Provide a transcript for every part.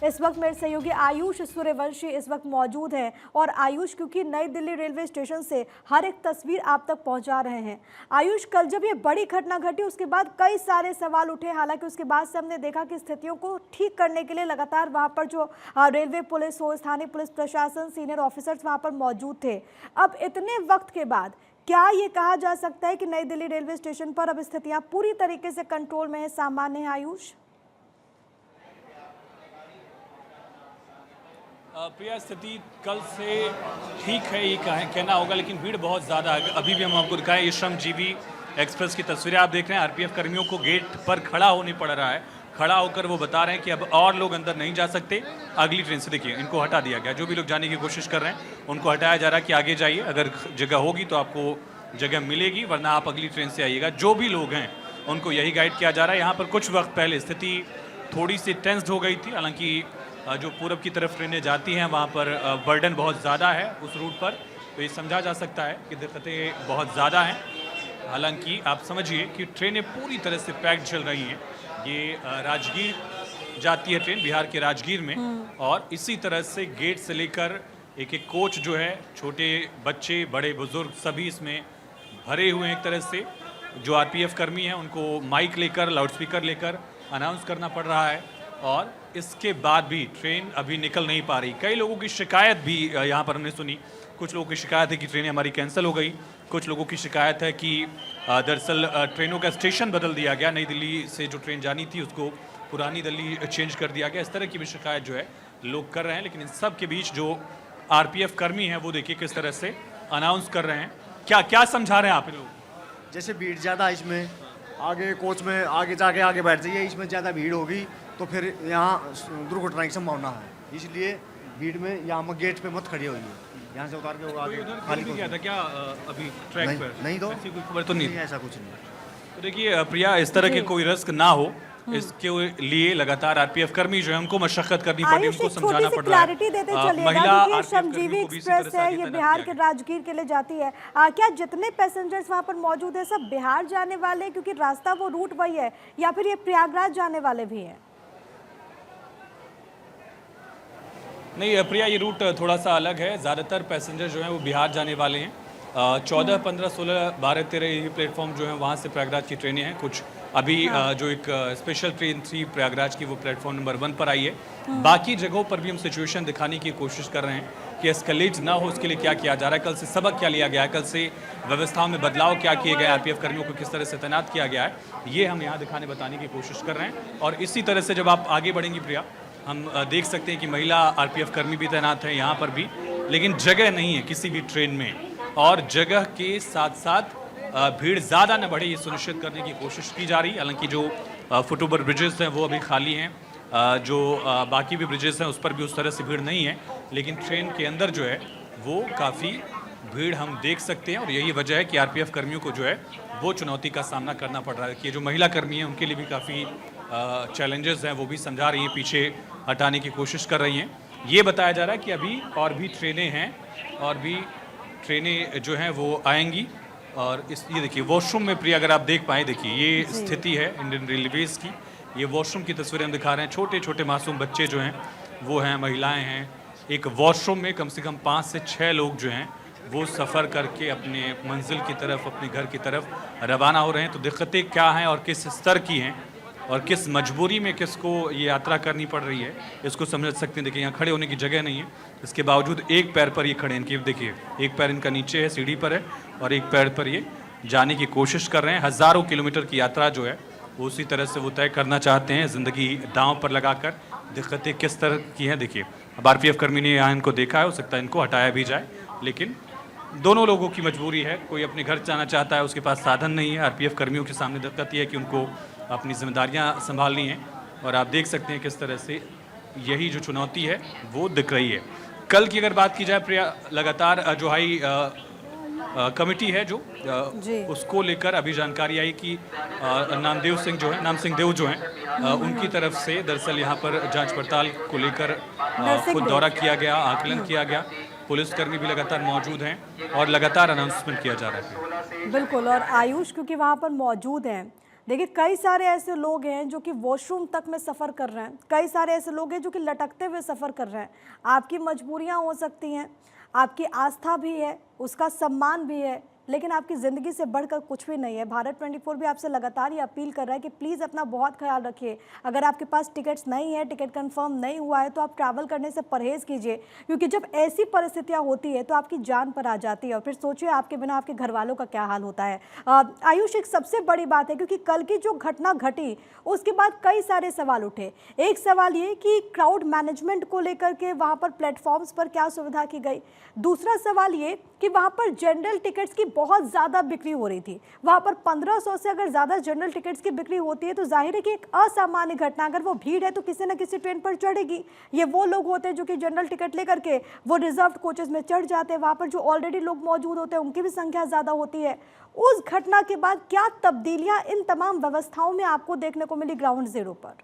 इस वक्त मेरे सहयोगी आयुष सूर्यवंशी इस वक्त मौजूद हैं और आयुष क्योंकि नई दिल्ली रेलवे स्टेशन से हर एक तस्वीर आप तक पहुंचा रहे हैं। आयुष, कल जब ये बड़ी घटना घटी उसके बाद कई सारे सवाल उठे, हालांकि उसके बाद से हमने देखा कि स्थितियों को ठीक करने के लिए लगातार वहां पर जो रेलवे पुलिस हो, स्थानीय पुलिस प्रशासन, सीनियर ऑफिसर्स वहां पर मौजूद थे। अब इतने वक्त के बाद क्या ये कहा जा सकता है कि नई दिल्ली रेलवे स्टेशन पर अब स्थितियां पूरी तरीके से कंट्रोल में है, सामान्य है? आयुष, प्रिया, स्थिति कल से ठीक है ये कहना होगा, लेकिन भीड़ बहुत ज़्यादा है। अभी भी हम आपको दिखाएं, ये श्रमजीवी एक्सप्रेस की तस्वीरें आप देख रहे हैं। आरपीएफ कर्मियों को गेट पर खड़ा होने पड़ रहा है। खड़ा होकर वो बता रहे हैं कि अब और लोग अंदर नहीं जा सकते, अगली ट्रेन से। देखिए, इनको हटा दिया गया। जो भी लोग जाने की कोशिश कर रहे हैं उनको हटाया जा रहा है कि आगे जाइए, अगर जगह होगी तो आपको जगह मिलेगी, वरना आप अगली ट्रेन से आइएगा। जो भी लोग हैं उनको यही गाइड किया जा रहा है। यहाँ पर कुछ वक्त पहले स्थिति थोड़ी सी टेंस्ड हो गई थी, हालांकि जो पूरब की तरफ ट्रेनें जाती हैं वहाँ पर बर्डन बहुत ज़्यादा है उस रूट पर, तो ये समझा जा सकता है कि दिक्कतें बहुत ज़्यादा हैं। हालांकि आप समझिए कि ट्रेनें पूरी तरह से पैक्ड चल रही हैं। ये राजगीर जाती है ट्रेन, बिहार के राजगीर में, और इसी तरह से गेट से लेकर एक एक कोच जो है, छोटे बच्चे, बड़े बुजुर्ग सभी इसमें भरे हुए हैं। एक तरह से जो आरपीएफ कर्मी हैं उनको माइक लेकर, लाउडस्पीकर लेकर अनाउंस करना पड़ रहा है, और इसके बाद भी ट्रेन अभी निकल नहीं पा रही। कई लोगों की शिकायत भी यहाँ पर हमने सुनी। कुछ लोगों की शिकायत है कि ट्रेनें हमारी कैंसिल हो गई। कुछ लोगों की शिकायत है कि दरअसल ट्रेनों का स्टेशन बदल दिया गया। नई दिल्ली से जो ट्रेन जानी थी उसको पुरानी दिल्ली चेंज कर दिया गया। इस तरह की भी शिकायत जो है लोग कर रहे हैं। लेकिन इन सब के बीच जो आरपीएफ कर्मी हैं वो देखिए किस तरह से अनाउंस कर रहे हैं। क्या क्या समझा रहे हैं आप लोग? जैसे भीड़ ज़्यादा इसमें, आगे कोच में आगे जाके आगे बैठ जाइए, इसमें ज़्यादा भीड़ होगी तो फिर यहाँ दुर्घटना की संभावना है। इसलिए भीड़ में यहाँ पर गेट पे मत खड़ी होइए, यहाँ से उतार के वो आगे खाली किया था क्या अभी ट्रैक पर? नहीं तो ऐसी कोई खबर तो नहीं, ऐसा कुछ नहीं। तो देखिए प्रिया, इस तरह के कोई रिस्क ना हो इसके लिए लगातार आरपीएफ कर्मी जो है उनको मशक्कत करनी पड़ रही है, उनको समझाना पड़ रहा है। क्लैरिटी देते चलिएगा, महिला श्रमजीवी एक्सप्रेस है, ये बिहार के राजगीर के लिए जाती है। क्या जितने पैसेंजर्स वहाँ पर मौजूद है सब बिहार जाने वाले, क्योंकि रास्ता वो रूट वही है, या फिर ये प्रयागराज जाने वाले भी हैं? नहीं प्रिया, ये रूट थोड़ा सा अलग है। ज़्यादातर पैसेंजर जो हैं वो बिहार जाने वाले हैं। 14, 15, 16, 12, 13 ये प्लेटफॉर्म जो हैं वहाँ से प्रयागराज की ट्रेनें हैं। कुछ अभी जो एक स्पेशल ट्रेन थी प्रयागराज की वो प्लेटफॉर्म नंबर 1 पर आई है। बाकी जगहों पर भी हम सिचुएशन दिखाने की कोशिश कर रहे हैं कि एस्केलेट ना हो, उसके लिए क्या किया जा रहा है। कल से सबक क्या लिया गया है, कल से व्यवस्थाओं में बदलाव क्या किए गए, आरपीएफ कर्मियों को किस तरह से तैनात किया गया है, ये हम यहाँ दिखाने बताने की कोशिश कर रहे हैं। और इसी तरह से जब आप आगे बढ़ेंगी प्रिया, हम देख सकते हैं कि महिला आरपीएफ कर्मी भी तैनात हैं यहाँ पर भी, लेकिन जगह नहीं है किसी भी ट्रेन में। और जगह के साथ साथ भीड़ ज़्यादा न बढ़े ये सुनिश्चित करने की कोशिश की जा रही है। हालांकि जो फुट ओवर ब्रिजेस हैं वो अभी खाली हैं, जो बाकी भी ब्रिजेस हैं उस पर भी उस तरह से भीड़ नहीं है, लेकिन ट्रेन के अंदर जो है वो काफ़ी भीड़ हम देख सकते हैं। और यही वजह है कि आरपीएफ कर्मियों को जो है वो चुनौती का सामना करना पड़ रहा है कि जो महिला कर्मी हैं उनके लिए भी काफ़ी चैलेंजेस हैं, वो भी समझा रही हैं, पीछे हटाने की कोशिश कर रही हैं। ये बताया जा रहा है कि अभी और भी ट्रेनें हैं, और भी ट्रेनें जो हैं वो आएंगी। और ये देखिए वॉशरूम में प्रिया, अगर आप देख पाएँ, देखिए ये स्थिति है इंडियन रेलवेज़ की। ये वॉशरूम की तस्वीरें हम दिखा रहे हैं। छोटे छोटे मासूम बच्चे जो हैं वो हैं, महिलाएं हैं। एक वॉशरूम में कम से कम 5 से 6 लोग जो हैं वो सफ़र करके अपने मंजिल की तरफ, अपने घर की तरफ रवाना हो रहे हैं। तो दिक्कतें क्या हैं और किस स्तर की हैं और किस मजबूरी में किसको ये यात्रा करनी पड़ रही है, इसको समझ सकते हैं। देखिए यहाँ खड़े होने की जगह नहीं है, इसके बावजूद एक पैर पर ये खड़े हैं। इनकी देखिए एक पैर इनका नीचे है, सीढ़ी पर है, और एक पैर पर ये जाने की कोशिश कर रहे हैं। हज़ारों किलोमीटर की यात्रा जो है वो उसी तरह से वो तय करना चाहते हैं, ज़िंदगी दांव पर लगाकर। दिक्कतें किस तरह की हैं देखिए। अब आरपीएफ कर्मी ने यहाँ इनको देखा है, हो सकता है इनको हटाया भी जाए, लेकिन दोनों लोगों की मजबूरी है। कोई अपने घर जाना चाहता है, उसके पास साधन नहीं है। आरपीएफ कर्मियों के सामने दिक्कत ये है कि उनको अपनी जिम्मेदारियां संभालनी है, और आप देख सकते हैं किस तरह से यही जो चुनौती है वो दिख रही है। कल की अगर बात की जाए प्रिया, लगातार जो हाई कमेटी है जो उसको लेकर अभी जानकारी आई कि नाम सिंह देव जो हैं उनकी तरफ से दरअसल यहाँ पर जांच पड़ताल को लेकर खुद दौरा किया गया, आकलन किया गया। पुलिसकर्मी भी लगातार मौजूद हैं और लगातार अनाउंसमेंट किया जा रहा है। बिल्कुल, और आयुष क्योंकि वहाँ पर मौजूद हैं देखिए कई सारे ऐसे लोग हैं जो कि वॉशरूम तक में सफ़र कर रहे हैं, कई सारे ऐसे लोग हैं जो कि लटकते हुए सफ़र कर रहे हैं। आपकी मजबूरियां हो सकती हैं, आपकी आस्था भी है, उसका सम्मान भी है, लेकिन आपकी ज़िंदगी से बढ़कर कुछ भी नहीं है। भारत 24 भी आपसे लगातार ये अपील कर रहा है कि प्लीज़ अपना बहुत ख्याल रखिए। अगर आपके पास टिकट्स नहीं है, टिकट कंफर्म नहीं हुआ है, तो आप ट्रैवल करने से परहेज़ कीजिए, क्योंकि जब ऐसी परिस्थितियां होती है तो आपकी जान पर आ जाती है और फिर सोचिए आपके बिना आपके घर वालों का क्या हाल होता है। आयुष, एक सबसे बड़ी बात है क्योंकि कल की जो घटना घटी उसके बाद कई सारे सवाल उठे। एक सवाल ये कि क्राउड मैनेजमेंट को लेकर के वहाँ पर प्लेटफॉर्म्स पर क्या सुविधा की गई। दूसरा सवाल ये कि वहाँ पर जनरल टिकट्स की बहुत ज़्यादा बिक्री हो रही थी। वहाँ पर 1500 से अगर ज़्यादा जनरल टिकट्स की बिक्री होती है तो जाहिर है कि एक असामान्य घटना, अगर वो भीड़ है तो किसी न किसी ट्रेन पर चढ़ेगी। ये वो लोग होते हैं जो कि जनरल टिकट लेकर के वो रिजर्व्ड कोचेस में चढ़ जाते हैं। वहाँ पर जो ऑलरेडी लोग मौजूद होते हैं उनकी भी संख्या ज़्यादा होती है। उस घटना के बाद क्या तब्दीलियाँ इन तमाम व्यवस्थाओं में आपको देखने को मिली ग्राउंड जीरो पर?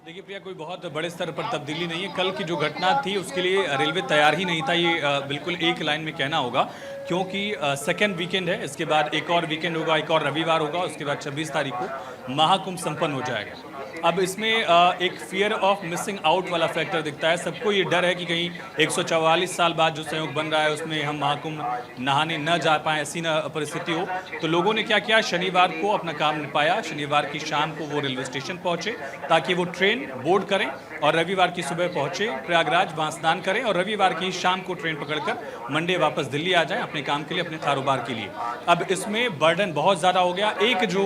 देखिए प्रिया, कोई बहुत बड़े स्तर पर तब्दीली नहीं है। कल की जो घटना थी उसके लिए रेलवे तैयार ही नहीं था, ये बिल्कुल एक लाइन में कहना होगा, क्योंकि सेकेंड वीकेंड है, इसके बाद एक और वीकेंड होगा, एक और रविवार होगा, उसके बाद 26 तारीख को महाकुंभ संपन्न हो जाएगा। अब इसमें एक फियर ऑफ मिसिंग आउट वाला फैक्टर दिखता है। सबको ये डर है कि कहीं 144 साल बाद जो संयोग बन रहा है उसमें हम महाकुंभ नहाने न जा पाएँ, ऐसी न परिस्थिति हो। तो लोगों ने क्या किया, शनिवार को अपना काम निपाया, शनिवार की शाम को वो रेलवे स्टेशन पहुंचे ताकि वो ट्रेन बोर्ड करें और रविवार की सुबह पहुंचे प्रयागराज, वहाँ स्नान करें और रविवार की शाम को ट्रेन पकड़कर मंडे वापस दिल्ली आ जाएं अपने काम के लिए, अपने कारोबार के लिए। अब इसमें बर्डन बहुत ज़्यादा हो गया। एक जो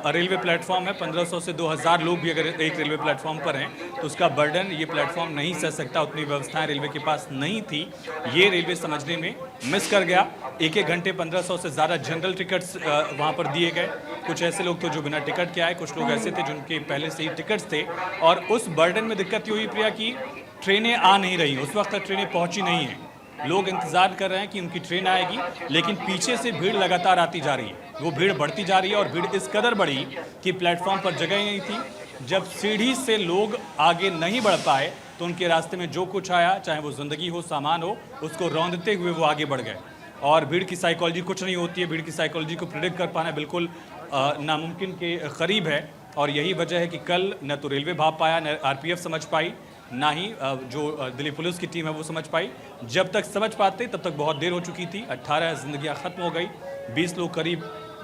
रेलवे प्लेटफॉर्म है, 1500 से 2000 लोग भी अगर एक रेलवे प्लेटफॉर्म पर हैं तो उसका बर्डन ये प्लेटफॉर्म नहीं सह सकता। उतनी व्यवस्थाएं रेलवे के पास नहीं थी, ये रेलवे समझने में मिस कर गया। एक घंटे 1500 से ज़्यादा जनरल टिकट्स वहाँ पर दिए गए। कुछ ऐसे लोग थे जो बिना टिकट के आए, कुछ लोग ऐसे थे जिनके पहले से ही टिकट्स थे। और उस बर्डन में दिक्कत ये हुई प्रिया कि ट्रेनें आ नहीं रही, उस वक्त तक ट्रेनें पहुँची नहीं हैं। लोग इंतज़ार कर रहे हैं कि उनकी ट्रेन आएगी, लेकिन पीछे से भीड़ लगातार आती जा रही है। वो भीड़ बढ़ती जा रही है और भीड़ इस कदर बढ़ी कि प्लेटफॉर्म पर जगह ही नहीं थी। जब सीढ़ी से लोग आगे नहीं बढ़ पाए तो उनके रास्ते में जो कुछ आया, चाहे वो ज़िंदगी हो, सामान हो, उसको रौंदते हुए वो आगे बढ़ गए। और भीड़ की साइकोलॉजी कुछ नहीं होती है, भीड़ की साइकोलॉजी को प्रेडिक्ट कर पाना बिल्कुल नामुमकिन के करीब है। और यही वजह है कि कल न तो रेलवे भाप पाया, न आरपीएफ समझ पाई, ना ही जो दिल्ली पुलिस की टीम है वो समझ पाई। जब तक समझ पाते तब तक बहुत देर हो चुकी थी। 18 जिंदगियां खत्म हो गई, 20 लोग करीब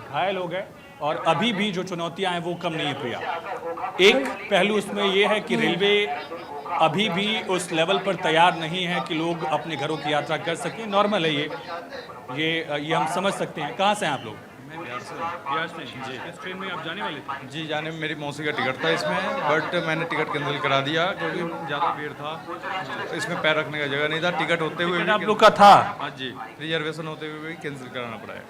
घायल हो गए और अभी भी जो चुनौतियां हैं वो कम नहीं है प्रिया। एक पहलू उसमें ये है कि रेलवे अभी भी उस लेवल पर तैयार नहीं है कि लोग अपने घरों की यात्रा कर सकें। नॉर्मल है ये हम समझ सकते हैं। कहाँ से हैं आप लोग? बिहार से जी। इस ट्रेन में आप जाने वाले थे? जी, जाने में मेरी मौसी का टिकट था इसमें, बट मैंने टिकट कैंसिल करा दिया क्योंकि ज़्यादा भीड़ था, इसमें पैर रखने का जगह नहीं था। टिकट होते हुए भी आप लोग का था? हाँ जी, रिजर्वेशन होते हुए भी कैंसिल कराना पड़ा है।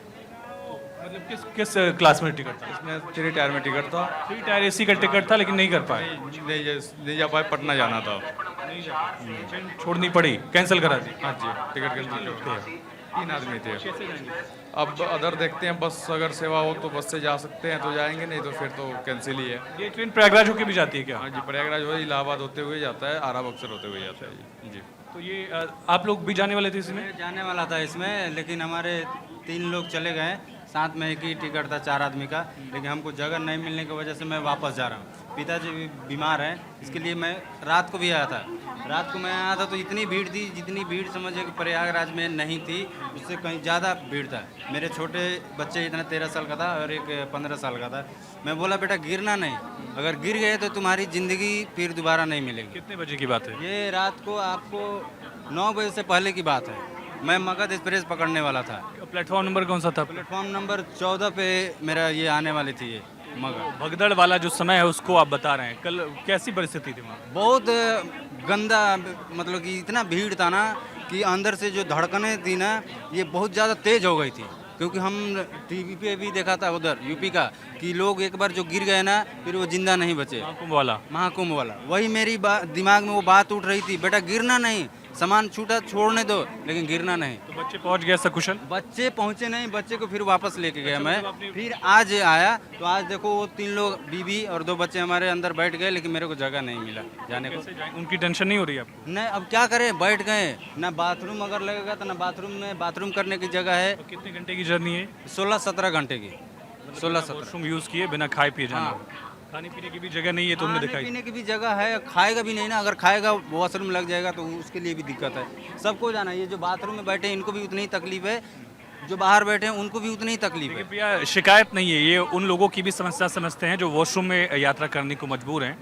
मतलब किस क्लास में टिकट था? इसमें 3 टायर में टिकट था। 3 टायर एसी का टिकट था, लेकिन नहीं कर पाए। नहीं जा पाए, पटना जाना था। ट्रेन छोड़नी पड़ी, कैंसिल करा दी। हाँ जी, टिकट कैंसिल कर 3 आदमी थे। अब अदर देखते हैं, बस अगर सेवा हो तो बस से जा सकते हैं तो जाएंगे, नहीं तो फिर तो कैंसिल ही है। ये ट्रेन प्रयागराज होके भी जाती है क्या? हाँ जी, प्रयागराज हो, इलाहाबाद होते हुए जाता है, आरा बक्सर होते हुए जाता है जी। तो ये आप लोग भी जाने वाले थे इसमें? मैं जाने वाला था इसमें, लेकिन हमारे 3 लोग चले गए। साथ में एक ही टिकट था 4 आदमी का, लेकिन हमको जगह नहीं मिलने की वजह से मैं वापस जा रहा हूँ। पिताजी भी बीमार हैं, इसके लिए मैं रात को भी आया था। रात को मैं आया था तो इतनी भीड़ थी, जितनी भीड़ समझिए कि प्रयागराज में नहीं थी, उससे कहीं ज़्यादा भीड़ था। मेरे छोटे बच्चे, इतना 13 साल का था और एक 15 साल का था। मैं बोला बेटा गिरना नहीं, अगर गिर गए तो तुम्हारी ज़िंदगी फिर दोबारा नहीं मिलेगी। कितने बजे की बात है? ये रात को आपको 9 बजे से पहले की बात है। मैं मगध एक्सप्रेस पकड़ने वाला था। प्लेटफॉर्म नंबर कौन सा था? प्लेटफॉर्म नंबर 14 पे मेरा ये आने वाली थी ये मगध। भगदड़ वाला जो समय है उसको आप बता रहे हैं। कल कैसी परिस्थिति थी वहाँ? बहुत गंदा, मतलब कि इतना भीड़ था ना कि अंदर से जो धड़कनें थी ना, ये बहुत ज़्यादा तेज़ हो गई थी। क्योंकि हम टीवी पे भी देखा था उधर यूपी का कि लोग एक बार जो गिर गए ना फिर वो जिंदा नहीं बचे। कुंभ वाला महाकुंभ वाला वही मेरी दिमाग में वो बात उठ रही थी, बेटा गिरना नहीं, सामान छूटा छोड़ने दो लेकिन गिरना नहीं। तो बच्चे पहुंच गए सकुशल? बच्चे पहुंचे नहीं, बच्चे को फिर वापस लेके गया मैं। फिर आज आया तो आज देखो वो 3 लोग, बीवी और 2 बच्चे हमारे अंदर बैठ गए, लेकिन मेरे को जगह नहीं मिला जाने को। कैसे जाएं? उनकी टेंशन नहीं हो रही है आपको? नहीं, अब क्या करें, बैठ गए ना, बाथरूम अगर लगेगा तो ना बाथरूम में बाथरूम करने की जगह है। तो कितने घंटे की जर्नी है? 16-17 घंटे की, 16-17। वॉशरूम यूज किए बिना खाए पिए जाना हाँ। होगा। खाने पीने की भी जगह नहीं है, तुमने खाने दिखाई। पीने की भी जगह है, खाएगा भी नहीं ना, अगर खाएगा वॉशरूम लग जाएगा तो उसके लिए भी दिक्कत है। सबको जाना, ये जो बाथरूम में बैठे हैं इनको भी उतनी ही तकलीफ है, जो बाहर बैठे हैं उनको भी उतनी ही तकलीफ है। देखिए प्रिया, शिकायत नहीं है, ये उन लोगों की भी समस्या समझते हैं जो वॉशरूम में यात्रा करने को मजबूर हैं।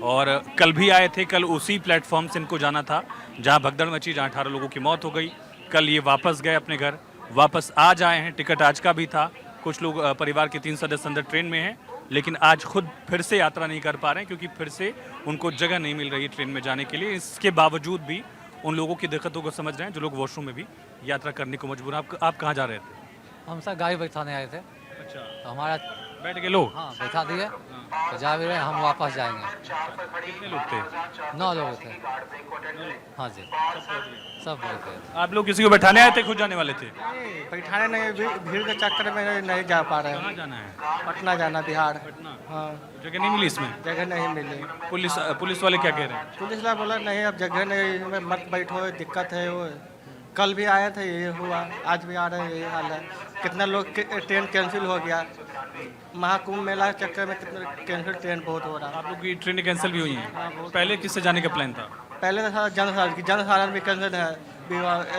और कल भी आए थे, कल उसी प्लेटफॉर्म से इनको जाना था जहां भगदड़ मची, जहां 18 लोगों की मौत हो गई। कल ये वापस गए अपने घर, वापस आज आए हैं। टिकट आज का भी था। कुछ लोग परिवार के 3 सदस्य अंदर ट्रेन में हैं, लेकिन आज खुद फिर से यात्रा नहीं कर पा रहे हैं क्योंकि फिर से उनको जगह नहीं मिल रही है ट्रेन में जाने के लिए। इसके बावजूद भी उन लोगों की दिक्कतों को समझ रहे हैं जो लोग वॉशरूम में भी यात्रा करने को मजबूर हैं। आप कहाँ जा रहे थे? हम सब गाड़ी बैठाने आए थे, अच्छा, तो हमारा बैठ गए लोग? हाँ बैठा दिए, तो जा भी रहे, हम वापस जाएंगे। कितने लोग थे? 9 लोग थे। हाँ जी, सब लोग थे। आप लोग किसी को बैठाने आए थे, खुद जाने वाले थे? बैठाने नहीं, भीड़ के चक्कर में नहीं जा पा रहे कहाँ हैं। जाना है? पटना जाना, बिहार। पटना? हाँ, जगह नहीं मिली इसमें? जगह नहीं मिली। पुलिस वाले क्या कह रहे हैं? पुलिस वाला बोला नहीं, अब जगह नहीं, इसमें मत बैठो, दिक्कत है। वो कल भी आए थे, ये हुआ, आज भी आ रहे हैं, यही हाल है। कितना लोग ट्रेन कैंसिल हो गया, महाकुंभ मेला के चक्कर में कितना कैंसिल ट्रेन बहुत हो रहा है। आप लोग की ट्रेनें कैंसिल भी हुई हैं? पहले किससे जाने का प्लान था? पहले तो सारा जनसाधारण भी कैंसिल है,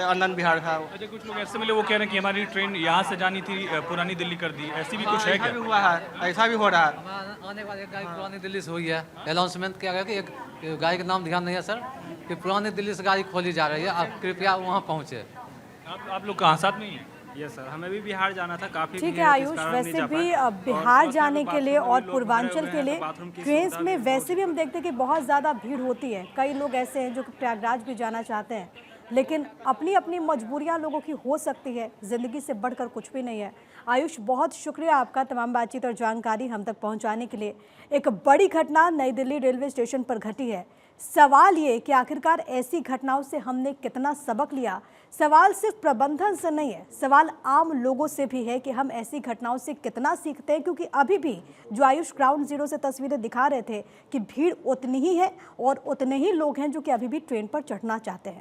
आनंद बिहार था। अच्छा, कुछ लोग ऐसे मिले वो कह रहे हैं कि हमारी ट्रेन यहाँ से जानी थी, पुरानी दिल्ली कर दी, ऐसी भी कुछ है ऐसा क्या? भी हुआ है, ऐसा भी हो रहा है। हमारा आने वाली एक गाड़ी पुरानी दिल्ली से हुई है, अनाउंसमेंट किया गया कि एक गाड़ी का नाम ध्यान नहीं है सर, कि पुरानी दिल्ली से गाड़ी खोली जा रही है, आप कृपया वहाँ पहुँचे। आप लोग कहाँ साथ में ही हैं? यस सर, हमें भी बिहार जाना था, काफी ठीक भीड़ है है, इस आयुष, कारण वैसे नहीं जा भी पाए। बिहार और जाने के लिए बाथरूम और में लोग पूर्वांचल भरे के हुए लिए हैं, बाथरूम की ट्रेन्स सुविधा में भी वैसे भी हम देखते हैं कि बहुत ज़्यादा भीड़ होती है। कई लोग ऐसे हैं जो कि प्रयागराज भी जाना चाहते हैं, लेकिन अपनी अपनी मजबूरियां लोगों की हो सकती है, ज़िंदगी से बढ़कर कुछ भी नहीं है। आयुष, बहुत शुक्रिया आपका तमाम बातचीत और जानकारी हम तक पहुंचाने के लिए। एक बड़ी घटना नई दिल्ली रेलवे स्टेशन पर घटी है। सवाल ये कि आखिरकार ऐसी घटनाओं से हमने कितना सबक लिया। सवाल सिर्फ प्रबंधन से नहीं है, सवाल आम लोगों से भी है कि हम ऐसी घटनाओं से कितना सीखते हैं, क्योंकि अभी भी जो आयुष ग्राउंड जीरो से तस्वीरें दिखा रहे थे कि भीड़ उतनी ही है और उतने ही लोग हैं जो कि अभी भी ट्रेन पर चढ़ना चाहते हैं।